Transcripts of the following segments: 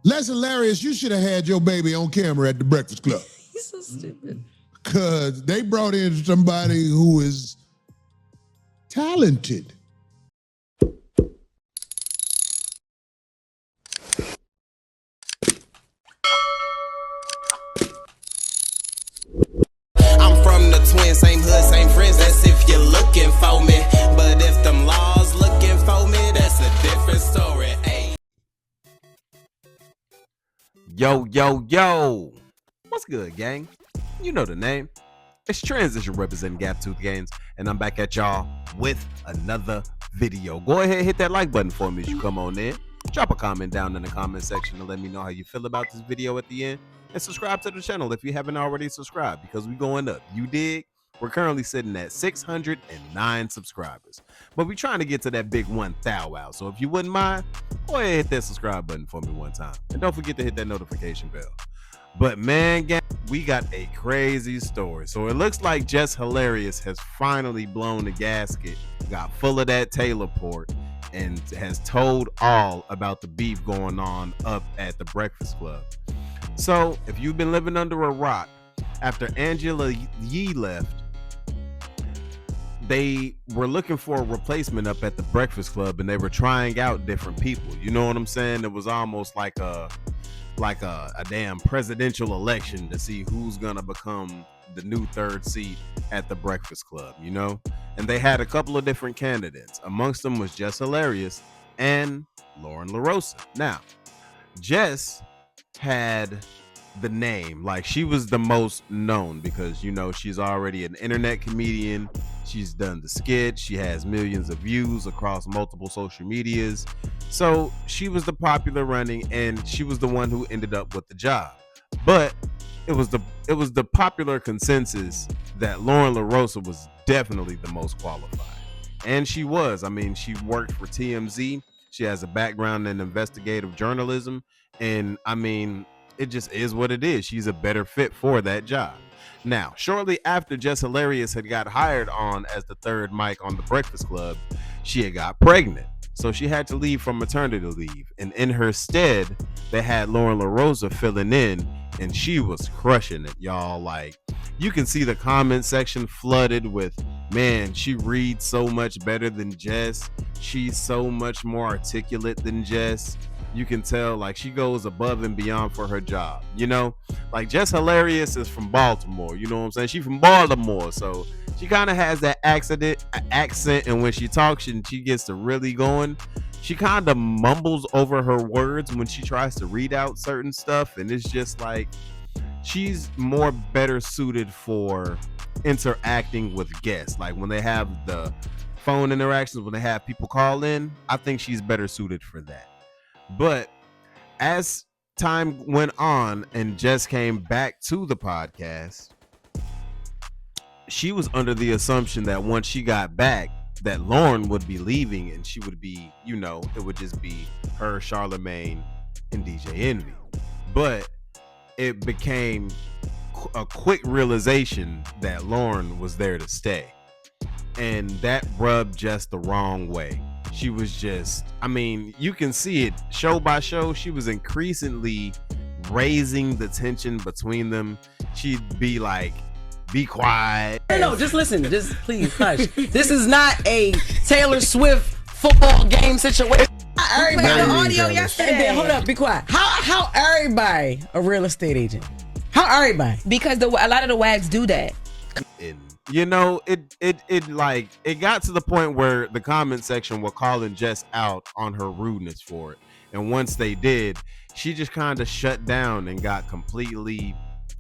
Jess Hilarious, you should have had your baby on camera at the Breakfast Club. He's so stupid. Because they brought in somebody who is talented. I'm from the twin, same hood, same friends. That's if you're looking for me. But if them laws looking for me, that's a different story. Ay. Yo, yo, yo. What's good, gang? You know the name. It's Transition representing Gap Tooth Games, and I'm back at y'all with another video. Go ahead, hit that like button for me as you come on in. Drop a comment down in the comment section to let me know how you feel about this video at the end. And subscribe to the channel if you haven't already subscribed, because we're going up. You dig? We're currently sitting at 609 subscribers. But we're trying to get to that big 1,000. So if you wouldn't mind, go ahead and hit that subscribe button for me one time. And don't forget to hit that notification bell. But man, gang, we got a crazy story. So it looks like Jess Hilarious has finally blown the gasket, got full of that Taylor port, and has told all about the beef going on up at the Breakfast Club. So if you've been living under a rock, after Angela Yee left, they were looking for a replacement up at the Breakfast Club, and they were trying out different people. You know what I'm saying? It was almost like a damn presidential election to see who's gonna become the new third seat at the Breakfast Club, you know? And they had a couple of different candidates. Amongst them was Jess Hilarious and Loren Lorosa. Now, Jess had the name, like she was the most known because, you know, she's already an internet comedian. She's done the skit. She has millions of views across multiple social medias. So she was the popular running, and she was the one who ended up with the job. But it was the popular consensus that Loren Lorosa was definitely the most qualified. And she was. I mean, she worked for TMZ. She has a background in investigative journalism. And I mean, it just is what it is. She's a better fit for that job. Now, shortly after Jess Hilarious had got hired on as the third mic on the Breakfast Club, she had got pregnant. So she had to leave from maternity leave. And in her stead, they had Loren Lorosa filling in, and she was crushing it, y'all. Like, you can see the comment section flooded with, man, she reads so much better than Jess. She's so much more articulate than Jess. You can tell, like, she goes above and beyond for her job, you know? Like, Jess Hilarious is from Baltimore, you know what I'm saying? She's from Baltimore, so she kind of has that accent, and when she talks and she gets to really going, she kind of mumbles over her words when she tries to read out certain stuff, and it's just like, she's more better suited for interacting with guests. Like, when they have the phone interactions, when they have people call in, I think she's better suited for that. But as time went on and Jess came back to the podcast, she was under the assumption that once she got back, that Loren would be leaving and she would be, you know, it would just be her, Charlemagne, and DJ Envy. But it became a quick realization that Loren was there to stay. And that rubbed Jess the wrong way. She was just, I mean, you can see it show by show. She was increasingly raising the tension between them. She'd be like, be quiet. No, just listen. Just please hush. This is not a Taylor Swift football game situation. Everybody, the audio yesterday. And then, hold up, be quiet. How everybody a real estate agent? How everybody? Because a lot of the wags do that. And, you know, it got to the point where the comment section were calling Jess out on her rudeness for it. And once they did, she just kind of shut down and got completely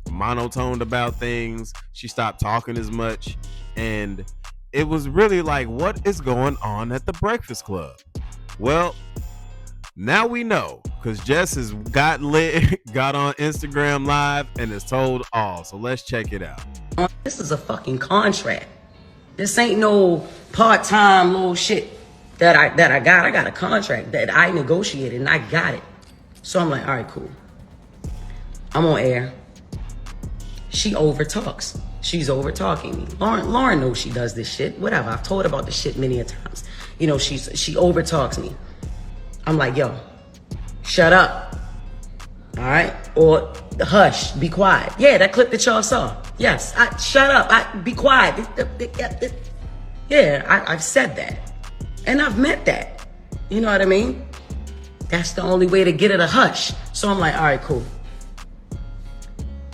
monotoned about things. She stopped talking as much. And it was really like, what is going on at the Breakfast Club? Well, now we know, because Jess has got lit, got on Instagram Live, and has told all. So let's check it out. This is a fucking contract. This ain't no part-time little shit that I got. I got a contract that I negotiated and I got it. So I'm like, all right, cool. I'm on air. She overtalks. She's overtalking me. Loren knows she does this shit. Whatever. I've told her about this shit many a times. You know, she overtalks me. I'm like, yo, shut up. All right? Or hush, be quiet. Yeah, that clip that y'all saw. Yes, shut up, be quiet. Yeah, I've said that. And I've meant that. You know what I mean? That's the only way to get it a hush. So I'm like, all right, cool.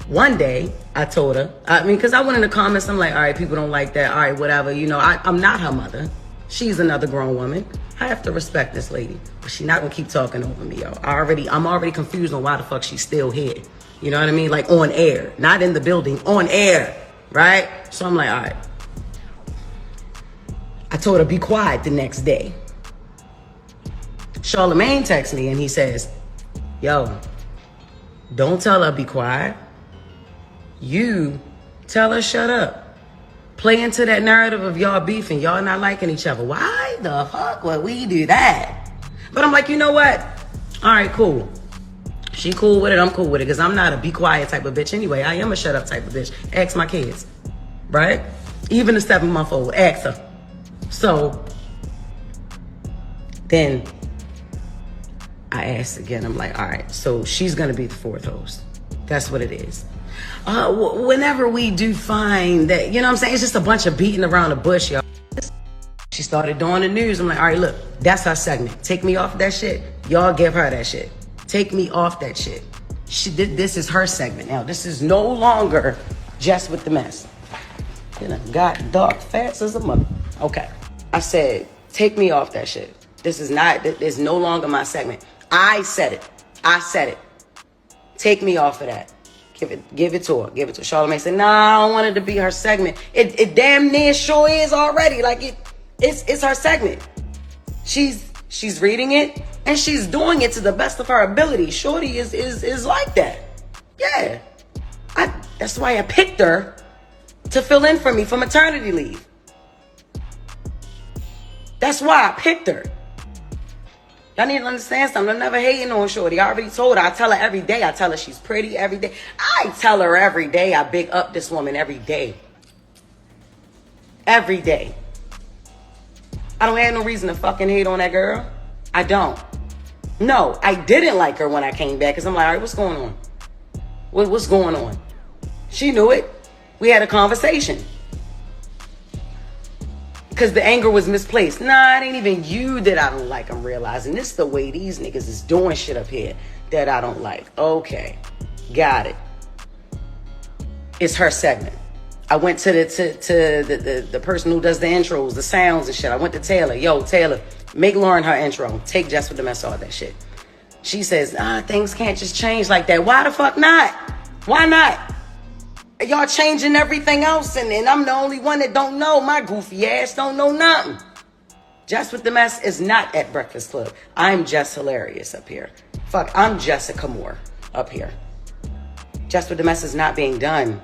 One day, I told her, because I went in the comments, I'm like, all right, people don't like that. All right, whatever. You know, I'm not her mother. She's another grown woman. I have to respect this lady. But she's not going to keep talking over me, yo. I'm already confused on why the fuck she's still here. You know what I mean? Like on air. Not in the building, on air. Right? So I'm like, all right. I told her, be quiet the next day. Charlamagne texts me and he says, yo, don't tell her be quiet. You tell her shut up. Play into that narrative of y'all beefing, y'all not liking each other. Why the fuck would we do that? But I'm like, you know what? All right, cool. She cool with it, I'm cool with it, because I'm not a be quiet type of bitch anyway. I am a shut up type of bitch. Ask my kids, right? Even the 7-month-old, ask her. So then I asked again, I'm like, all right, so she's gonna be the fourth host. That's what it is. Whenever we do find that, you know what I'm saying? It's just a bunch of beating around the bush, y'all. She started doing the news. I'm like, all right, look, that's her segment. Take me off that shit. Y'all give her that shit. Take me off that shit. This is her segment now. This is no longer Jess with the mess. You know, got dark fats as a mother. Okay. I said, take me off that shit. This is no longer my segment. I said it. Take me off of that. Give it to her. Give it to her. Charlamagne said, nah, I don't want it to be her segment. It damn near sure is already. Like it's her segment. She's reading it and she's doing it to the best of her ability. Shorty is like that. Yeah. That's why I picked her to fill in for me for maternity leave. That's why I picked her. Y'all need to understand something. I'm never hating on Shorty. I already told her. I tell her every day. I tell her she's pretty every day. I tell her every day. I big up this woman every day. Every day. I don't have no reason to fucking hate on that girl. I don't. No, I didn't like her when I came back because I'm like, all right, what's going on? What's going on? She knew it. We had a conversation. Because the anger was misplaced. Nah, it ain't even you that I don't like. I'm realizing this is the way these niggas is doing shit up here that I don't like. Okay, got it. It's her segment. I went to the person who does the intros, the sounds and shit. I went to Taylor. Yo, Taylor, make Loren her intro. Take Jess with the mess, all that shit. She says, things can't just change like that. Why the fuck not? Why not? Y'all changing everything else, and I'm the only one that don't know. My goofy ass don't know nothing. Jess with the mess is not at Breakfast Club. I'm Jess Hilarious up here. Fuck, I'm Jessica Moore up here. Jess with the mess is not being done.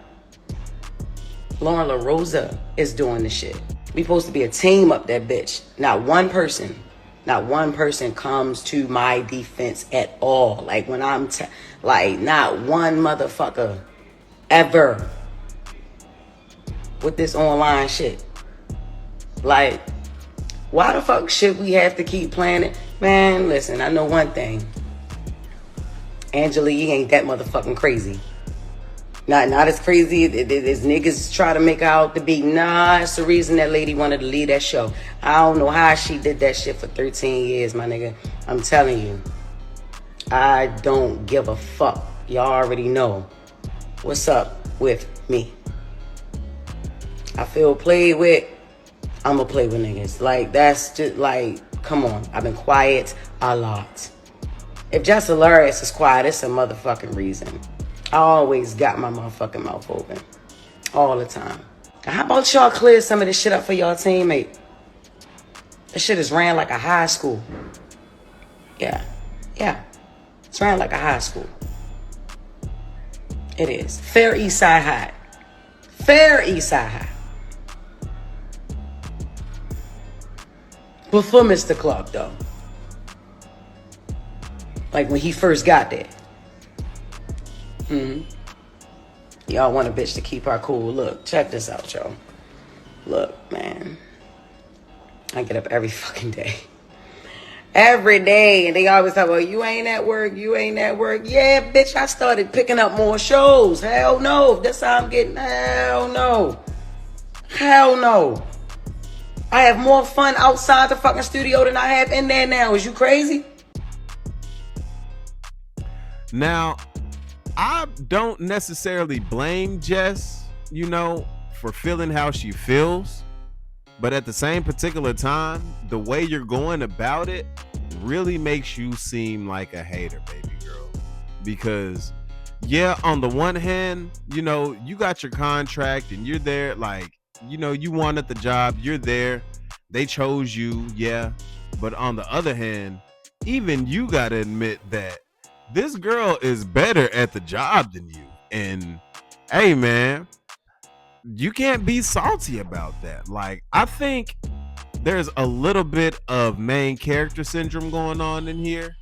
Loren Lorosa is doing the shit. We supposed to be a team up that bitch. Not one person comes to my defense at all. Like when I'm, not one motherfucker ever with this online shit. Like, why the fuck should we have to keep playing it? Man, listen, I know one thing. Angela Yee ain't that motherfucking crazy. Not as crazy as niggas try to make her out to be. Nah, it's the reason that lady wanted to leave that show. I don't know how she did that shit for 13 years, my nigga. I'm telling you. I don't give a fuck. Y'all already know what's up with me. I feel played with. I'ma play with niggas. Like, that's just like, come on. I've been quiet a lot. If Jess Hilarious is quiet, it's a motherfucking reason. I always got my motherfucking mouth open. All the time. Now, how about y'all clear some of this shit up for y'all teammate? This shit is ran like a high school. Yeah. It's ran like a high school. It is. Fair East Side High. Fair East Side High. Before Mr. Clark, though. Like when he first got there. Y'all want a bitch to keep her cool. Look, check this out, y'all. Look, man. I get up every fucking day. Every day. And they always talk about, you ain't at work, you ain't at work. Yeah, bitch, I started picking up more shows. Hell no. That's how I'm getting. Hell no. Hell no. I have more fun outside the fucking studio than I have in there now. Is you crazy? Now, I don't necessarily blame Jess, for feeling how she feels. But at the same particular time, the way you're going about it really makes you seem like a hater, baby girl. Because, yeah, on the one hand, you got your contract and you're there, you wanted the job, you're there. They chose you, yeah. But on the other hand, even you got to admit that this girl is better at the job than you. And, hey, man, you can't be salty about that. I think there's a little bit of main character syndrome going on in here.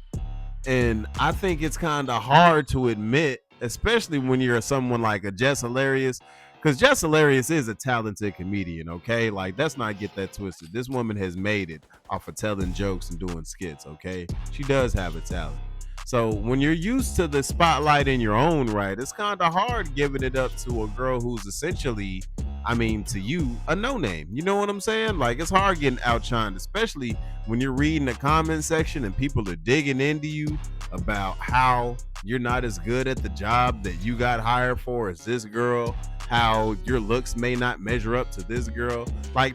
And I think it's kind of hard to admit, especially when you're someone like a Jess Hilarious, because Jess Hilarious is a talented comedian, okay? Let's not get that twisted. This woman has made it off of telling jokes and doing skits, okay? She does have a talent. So when you're used to the spotlight in your own right, it's kind of hard giving it up to a girl who's essentially, to you, a no-name. You know what I'm saying? It's hard getting outshined, especially when you're reading the comment section and people are digging into you about how you're not as good at the job that you got hired for as this girl, how your looks may not measure up to this girl.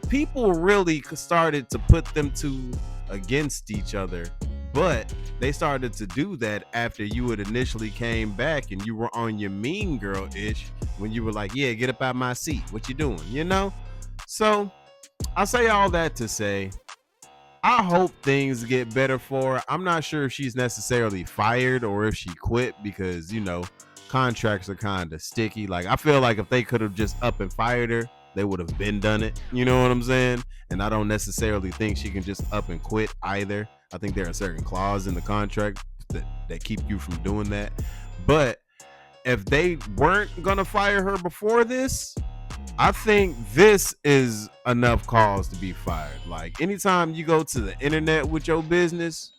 People really started to put them two against each other. But they started to do that after you had initially came back and you were on your mean girl-ish when you were like, yeah, get up out my seat. What you doing? So I say all that to say, I hope things get better for her. I'm not sure if she's necessarily fired or if she quit because, contracts are kind of sticky. I feel like if they could have just up and fired her, they would have been done it. You know what I'm saying? And I don't necessarily think she can just up and quit either. I think there are certain clauses in the contract that keep you from doing that. But if they weren't gonna fire her before this, I think this is enough cause to be fired. Anytime you go to the internet with your business,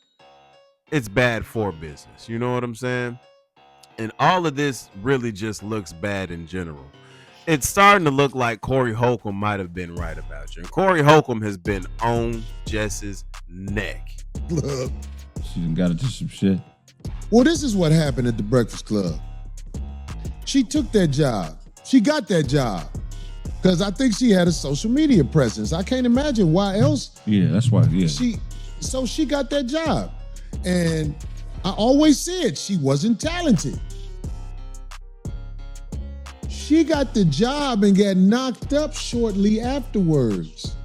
it's bad for business. You know what I'm saying? And all of this really just looks bad in general. It's starting to look like Corey Holcomb might have been right about you. And Corey Holcomb has been on Jess's neck. She done got into some shit. Well, this is what happened at the Breakfast Club. She took that job. She got that job because I think she had a social media presence. I can't imagine why else. Yeah, that's why. Yeah. She got that job. And I always said she wasn't talented. She got the job and got knocked up shortly afterwards.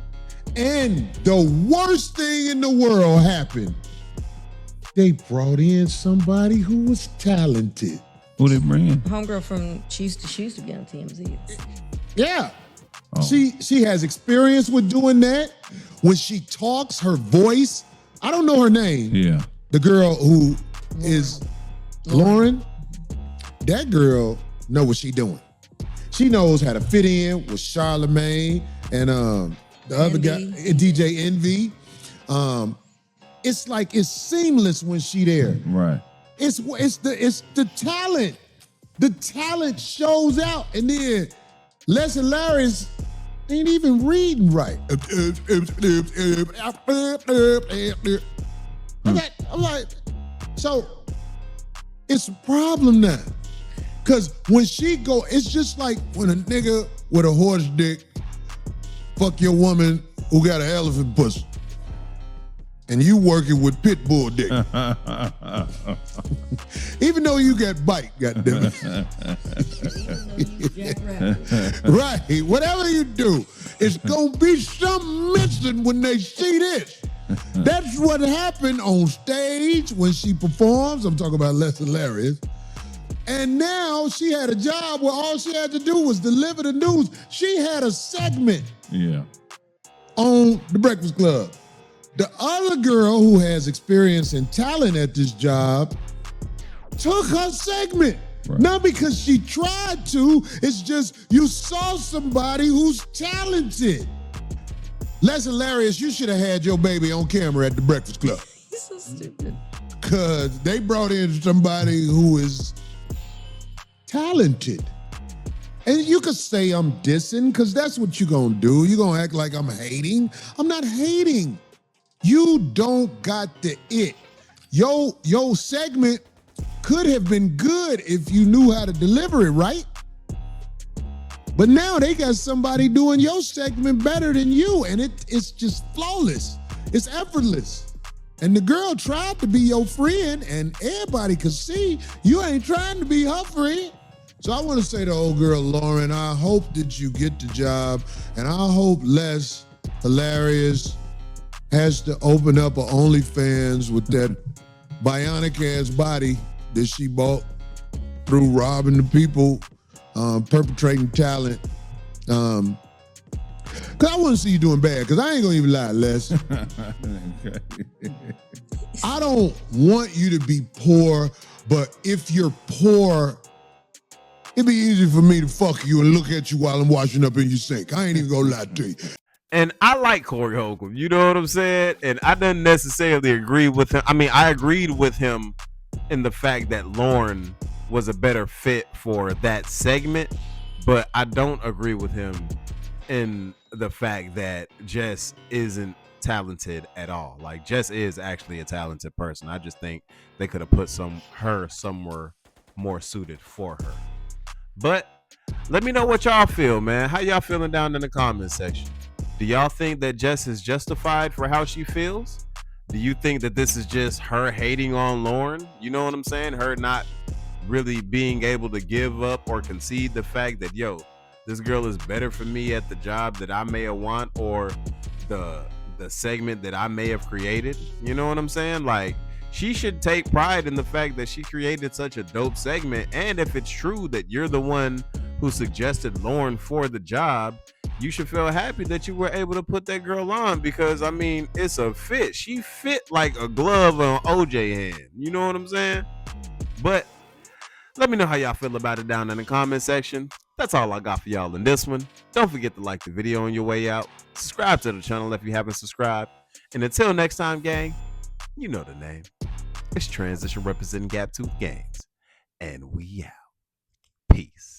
And the worst thing in the world happened. They brought in somebody who was talented. Who they bring in? Homegirl from she used to be on TMZ. Yeah. Oh. She has experience with doing that. When she talks, her voice, I don't know her name. Yeah. The girl who is Loren. That girl know what she doing. She knows how to fit in with Charlemagne and the other guy, DJ Envy. It's seamless when she there. Right. It's the talent. The talent shows out, and then Jess Hilarious ain't even reading right. I'm like, so it's a problem now. Cause when she go, it's just like when a nigga with a horse dick fuck your woman who got an elephant pussy. And you working with pit bull dick. Even though you got bite, goddammit. Right, whatever you do, it's gonna be something missing when they see this. That's what happened on stage when she performs. I'm talking about Jess Hilarious. And now she had a job where all she had to do was deliver the news. She had a segment on The Breakfast Club. The other girl who has experience and talent at this job took her segment. Right. Not because she tried to, it's just you saw somebody who's talented. Jess Hilarious, you should have had your baby on camera at The Breakfast Club. He's Stupid. Because they brought in somebody who is talented. And you could say I'm dissing, because that's what you're going to do. You're going to act like I'm hating. I'm not hating. You don't got the it. Your segment could have been good if you knew how to deliver it, right? But now they got somebody doing your segment better than you, and it's just flawless. It's effortless. And the girl tried to be your friend, and everybody could see you ain't trying to be her friend. So I want to say to old girl Loren, I hope that you get the job, and I hope Jess Hilarious has to open up an OnlyFans with that bionic ass body that she bought through robbing the people, perpetrating talent. Cause I want to see you doing bad, cause I ain't gonna even lie, Les. I don't want you to be poor, but if you're poor, it'd be easy for me to fuck you and look at you while I'm washing up in your sink. I ain't even gonna lie to you. And I like Corey Holcomb, you know what I'm saying? And I didn't necessarily agree with him. I mean, I agreed with him in the fact that Loren was a better fit for that segment, but I don't agree with him in the fact that Jess isn't talented at all. Like, Jess is actually a talented person. I just think they could have put her somewhere more suited for her. But let me know what y'all feel, man. How y'all feeling down in the comments section? Do y'all think that Jess is justified for how she feels? Do you think that this is just her hating on Loren? You know what I'm saying? Her not really being able to give up or concede the fact that, yo, this girl is better for me at the job that I may have want, or the segment that I may have created. You know what I'm saying? Like, she should take pride in the fact that she created such a dope segment. And if it's true that you're the one who suggested Loren for the job, you should feel happy that you were able to put that girl on, because, I mean, it's a fit. She fit like a glove on OJ hand. You know what I'm saying? But let me know how y'all feel about it down in the comment section. That's all I got for y'all in this one. Don't forget to like the video on your way out. Subscribe to the channel if you haven't subscribed. And until next time, gang, you know the name. It's Transition representing Gap Tooth Games. And we out. Peace.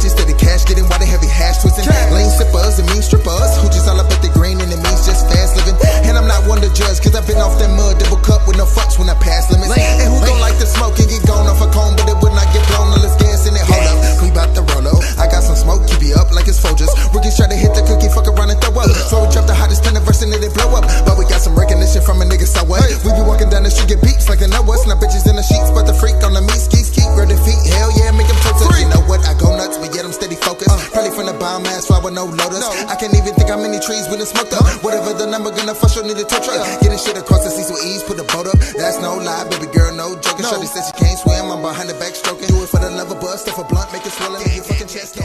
Steady cash getting why they heavy hash twisting. Lane sippers and mean strippers who just all up at the green and it means just fast living. And I'm not one to judge, cause I've been off that mud double cup with no fucks when I pass limits. And who don't like to smoke and get gone off a cone, but it would not get blown unless gas in it. Hold up, we bout to roll up. I got some smoke, keep you up like it's Folgers. Rookies try to hit the cookie, fuck around and throw up. So we drop the hottest pen verse and it blow up. But we got some recognition from a nigga, so what? We be walking down the street, get beeps like they know us. Now bitches in the sheets, but the freak on the meat skis keep grab their feet. Hell yeah, make them touch. You know what? I go nuts, but yet I'm steady focused. Probably from the biomass, flower, no lotus. I can't even think how many trees we done smoked up. Whatever the number, gonna fuss, you'll need a tow truck. Getting shit across the seas with ease, put a boat up. That's no lie, baby girl, no joking. Shorty said she can't swim, I'm behind the back stroking. Do it for the love of buzz, stuff a blunt, make it swell in your fucking chest.